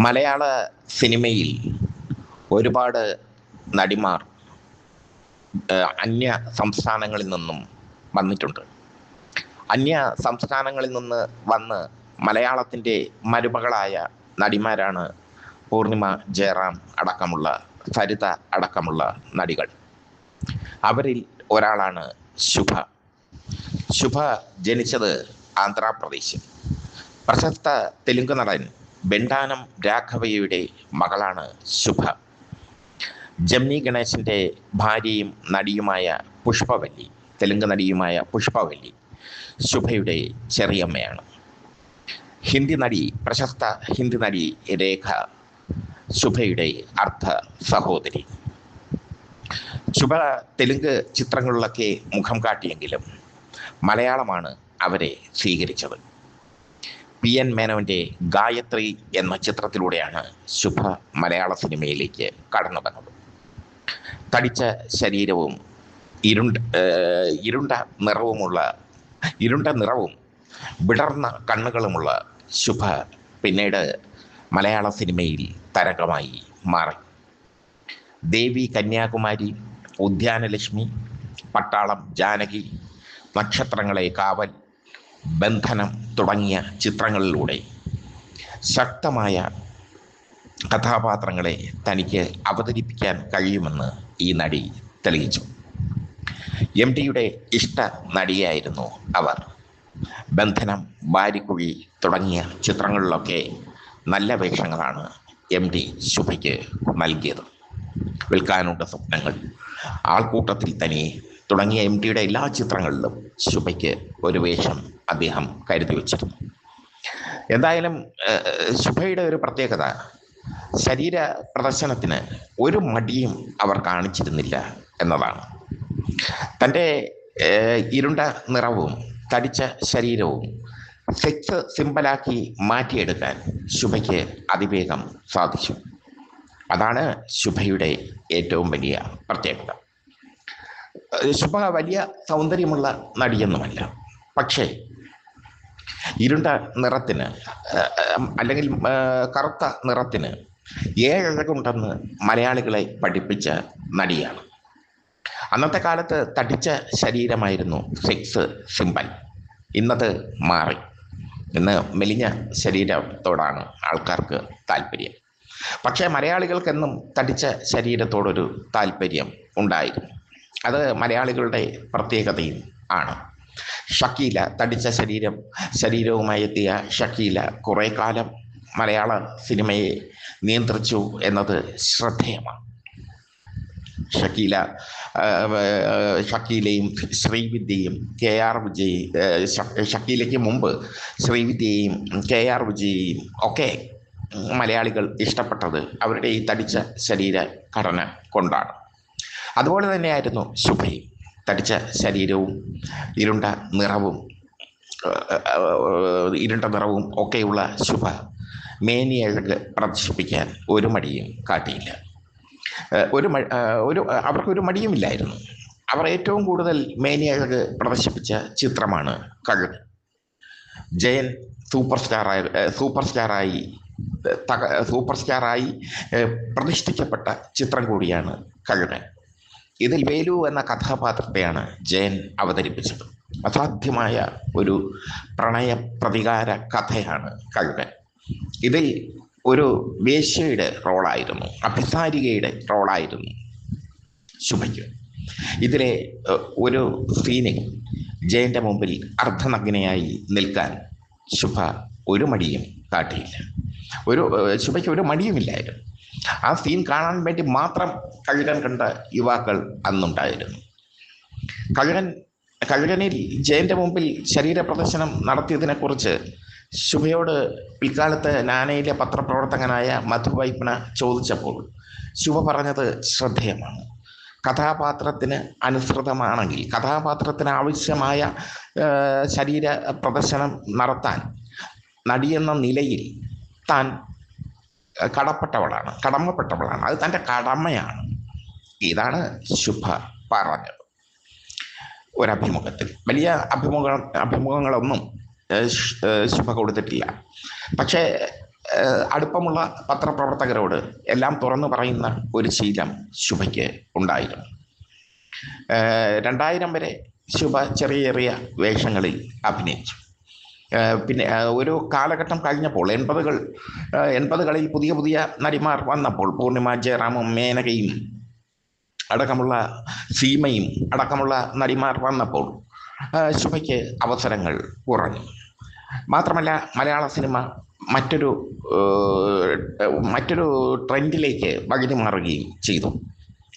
മലയാള സിനിമയിൽ ഒരുപാട് നടിമാർ അന്യ സംസ്ഥാനങ്ങളിൽ നിന്നും വന്നിട്ടുണ്ട്. അന്യ സംസ്ഥാനങ്ങളിൽ നിന്ന് വന്ന് മലയാളത്തിൻ്റെ മരുമകളായ നടിമാരാണ് പൂർണിമ ജയറാം അടക്കമുള്ള, സരിത അടക്കമുള്ള നടികൾ. അവരിൽ ഒരാളാണ് ശുഭ. ശുഭ ജനിച്ചത് ആന്ധ്രാപ്രദേശിൽ. പ്രശസ്ത തെലുങ്ക് നടൻ ബെണ്ടാനം രാഘവയ്യയുടെ മകളാണ് ശുഭ. ജമിനി ഗണേശൻ്റെ ഭാര്യയും നടിയുമായ പുഷ്പവല്ലി, തെലുങ്ക് നടിയുമായ പുഷ്പവല്ലി ശുഭയുടെ ചെറിയമ്മയാണ്. പ്രശസ്ത ഹിന്ദി നടി രേഖ ശുഭയുടെ അർദ്ധ സഹോദരി. ശുഭ തെലുങ്ക് ചിത്രങ്ങളിലൊക്കെ മുഖം കാട്ടിയെങ്കിലും മലയാളമാണ് അവരെ സ്വീകരിച്ചത്. PN മേനോൻ്റെ ഗായത്രി എന്ന ചിത്രത്തിലൂടെയാണ് ശുഭ മലയാള സിനിമയിലേക്ക് കടന്നു വന്നത്. തടിച്ച ശരീരവും ഇരുണ്ട നിറവും വിടർന്ന കണ്ണുകളുമുള്ള ശുഭ പിന്നീട് മലയാള സിനിമയിൽ തരംഗമായി മാറി. ദേവി കന്യാകുമാരി, ഉദ്യാനലക്ഷ്മി, പട്ടാളം ജാനകി, നക്ഷത്രങ്ങളെ കാവൽ, ബന്ധനം തുടങ്ങിയ ചിത്രങ്ങളിലൂടെ ശക്തമായ കഥാപാത്രങ്ങളെ തനിക്ക് അവതരിപ്പിക്കാൻ കഴിയുമെന്ന് ഈ നടി തെളിയിച്ചു. MTയുടെ ഇഷ്ട നടിയായിരുന്നു അവർ. ബന്ധനം, വാരിക്കുഴി തുടങ്ങിയ ചിത്രങ്ങളിലൊക്കെ നല്ല വേഷങ്ങളാണ് MT ശുഭയ്ക്ക് നൽകിയത്. വിൽക്കാനുണ്ട് സ്വപ്നങ്ങൾ, ആൾക്കൂട്ടത്തിൽ തന്നെ തുടങ്ങിയ MTയുടെ എല്ലാ ചിത്രങ്ങളിലും ശുഭയ്ക്ക് ഒരു വേഷം അദ്ദേഹം കരുതി വച്ചിരുന്നു. എന്തായാലും ശുഭയുടെ ഒരു പ്രത്യേകത, ശരീര പ്രദർശനത്തിന് ഒരു മടിയും അവർ കാണിച്ചിരുന്നില്ല എന്നതാണ്. തൻ്റെ ഇരുണ്ട നിറവും തടിച്ച ശരീരവും സെക്സ് സിമ്പലാക്കി മാറ്റിയെടുക്കാൻ ശുഭയ്ക്ക് അതിവേഗം സാധിച്ചു. അതാണ് ശുഭയുടെ ഏറ്റവും വലിയ പ്രത്യേകത. ശുഭ വലിയ സൗന്ദര്യമുള്ള നടിയൊന്നുമല്ല, പക്ഷേ ഇരുണ്ട നിറത്തിന് അല്ലെങ്കിൽ കറുത്ത നിറത്തിന് ഏഴഴകുണ്ടെന്ന് മലയാളികളെ പഠിപ്പിച്ച നടിയാണ്. അന്നത്തെ കാലത്ത് തടിച്ച ശരീരമായിരുന്നു സെക്സ് സിമ്പൽ. ഇന്നത് മാറി. ഇന്ന് മെലിഞ്ഞ ശരീരത്തോടാണ് ആൾക്കാർക്ക് താല്പര്യം. പക്ഷേ മലയാളികൾക്കെന്നും തടിച്ച ശരീരത്തോടൊരു താല്പര്യം ഉണ്ടായിരുന്നു. അത് മലയാളികളുടെ പ്രത്യേകതയും ആണ്. ഷക്കീല, തടിച്ച ശരീരവുമായി എത്തിയ ഷക്കീല കുറേ കാലം മലയാള സിനിമയെ നിയന്ത്രിച്ചു എന്നത് ശ്രദ്ധേയമാണ്. ഷക്കീലയും ശ്രീവിദ്യയും KR വിജയ്, ഷക്കീലയ്ക്ക് മുമ്പ് ശ്രീവിദ്യയും KR വിജയയും ഒക്കെ മലയാളികൾ ഇഷ്ടപ്പെട്ടത് അവരുടെ ഈ തടിച്ച ശരീര ഘടന കൊണ്ടാണ്. അതുപോലെ തന്നെയായിരുന്നു ശുഭയും. തടിച്ച ശരീരവും ഇരുണ്ട നിറവും ഒക്കെയുള്ള ശുഭ മേനിയഴക് പ്രദർശിപ്പിക്കാൻ ഒരു മടിയും കാട്ടിയില്ല. അവർക്കൊരു മടിയുമില്ലായിരുന്നു. അവർ ഏറ്റവും കൂടുതൽ മേനിയഴക് പ്രദർശിപ്പിച്ച ചിത്രമാണ് കഴുകൻ. ജയൻ സൂപ്പർ സ്റ്റാറായി പ്രതിഷ്ഠിക്കപ്പെട്ട ചിത്രം കൂടിയാണ് കഴുകൻ. ഇതിൽ വേലു എന്ന കഥാപാത്രത്തെയാണ് ജയൻ അവതരിപ്പിച്ചത്. അസാധ്യമായ ഒരു പ്രണയ പ്രതികാര കഥയാണ് കഴുകൻ. ഇതിൽ ഒരു വേശ്യയുടെ റോളായിരുന്നു, അഭിസാരികയുടെ റോളായിരുന്നു ശുഭയ്ക്ക്. ഇതിലെ ഒരു സീനിൽ ജയൻ്റെ മുമ്പിൽ അർദ്ധനഗ്നയായി നിൽക്കാൻ ശുഭ ഒരു മടിയും കാട്ടിയില്ല. ശുഭയ്ക്ക് ഒരു മടിയുമില്ലായിരുന്നു. ആ സീൻ കാണാൻ വേണ്ടി മാത്രം കഴുകൻ കണ്ട യുവാക്കൾ അന്നുണ്ടായിരുന്നു. കഴുകനിൽ ജയൻ്റെ മുമ്പിൽ ശരീര പ്രദർശനം നടത്തിയതിനെക്കുറിച്ച് ശുഭയോട് പിൽക്കാലത്ത് നാനയിലെ പത്രപ്രവർത്തകനായ മധുവൈപ്ന ചോദിച്ചപ്പോൾ ശുഭ പറഞ്ഞത് ശ്രദ്ധേയമാണ്. കഥാപാത്രത്തിന് അനുസൃതമാണെങ്കിൽ, കഥാപാത്രത്തിന് ആവശ്യമായ ശരീര പ്രദർശനം നടത്താൻ നടിയെന്ന നിലയിൽ താൻ കടമപ്പെട്ടവളാണ്. അത് തൻ്റെ കടമയാണ്. ഇതാണ് ശുഭ പറഞ്ഞത് ഒരഭിമുഖത്തിൽ. വലിയ അഭിമുഖങ്ങളൊന്നും ശുഭ കൊടുത്തിട്ടില്ല. പക്ഷേ അടുപ്പമുള്ള പത്രപ്രവർത്തകരോട് എല്ലാം തുറന്നു പറയുന്ന ഒരു ശീലം ശുഭയ്ക്ക് ഉണ്ടായിരുന്നു. 2000 വരെ ശുഭ ചെറിയ ചെറിയ വേഷങ്ങളിൽ അഭിനയിച്ചു. പിന്നെ ഒരു കാലഘട്ടം കഴിഞ്ഞപ്പോൾ 80കളിൽ പുതിയ പുതിയ നടിമാർ വന്നപ്പോൾ, പൂർണിമ, ജയറാമും മേനകയും അടക്കമുള്ള സീമയും അടക്കമുള്ള നടിമാർ വന്നപ്പോൾ ശുഭയ്ക്ക് അവസരങ്ങൾ കുറഞ്ഞു. മാത്രമല്ല, മലയാള സിനിമ മറ്റൊരു ട്രെൻഡിലേക്ക് വഴുതി മാറുകയും ചെയ്തു.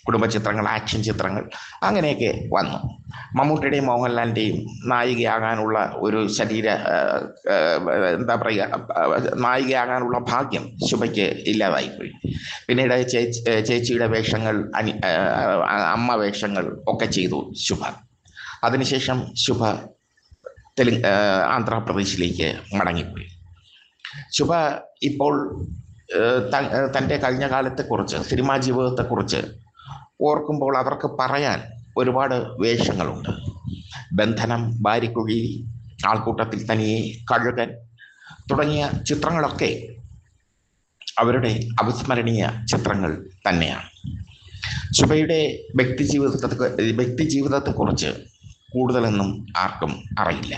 കുടുംബ ചിത്രങ്ങൾ, ആക്ഷൻ ചിത്രങ്ങൾ അങ്ങനെയൊക്കെ വന്നു. മമ്മൂട്ടിയുടെയും മോഹൻലാലിൻ്റെയും നായികയാകാനുള്ള ഒരു നായികയാകാനുള്ള ഭാഗ്യം ശുഭയ്ക്ക് ഇല്ലാതായിപ്പോയി. പിന്നീട് ചേച്ചിയുടെ വേഷങ്ങൾ, അമ്മ വേഷങ്ങൾ ഒക്കെ ചെയ്തു ശുഭ. അതിനുശേഷം ശുഭ ആന്ധ്രാപ്രദേശിലേക്ക് മടങ്ങിപ്പോയി. ശുഭ ഇപ്പോൾ തൻ്റെ കഴിഞ്ഞ കാലത്തെക്കുറിച്ച്, സിനിമാ ജീവിതത്തെക്കുറിച്ച് ഓർക്കുമ്പോൾ അവർക്ക് പറയാൻ ഒരുപാട് വേഷങ്ങളുണ്ട്. ബന്ധനം, ബാരിക്കുഴി, ആൾക്കൂട്ടത്തിൽ തനിയെ, കഴുകൻ തുടങ്ങിയ ചിത്രങ്ങളൊക്കെ അവരുടെ അവിസ്മരണീയ ചിത്രങ്ങൾ തന്നെയാണ്. ശുഭയുടെ വ്യക്തിജീവിതത്തെക്കുറിച്ച് കൂടുതലൊന്നും ആർക്കും അറിയില്ല.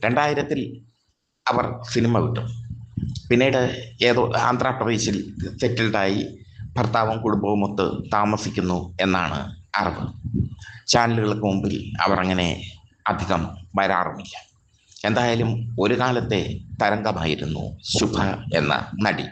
2000-ൽ അവർ സിനിമ വിട്ടു. പിന്നീട് ഏതോ ആന്ധ്രാപ്രദേശിൽ സെറ്റിൽഡായി ഭർത്താവും കുടുംബവുമൊത്ത് താമസിക്കുന്നു എന്നാണ് അറിവ്. ചാനലുകൾക്ക് മുമ്പിൽ അവർ അങ്ങനെ അധികം വരാറുമില്ല. എന്തായാലും ഒരു കാലത്തെ തരംഗമായിരുന്നു ശുഭ എന്ന നടി.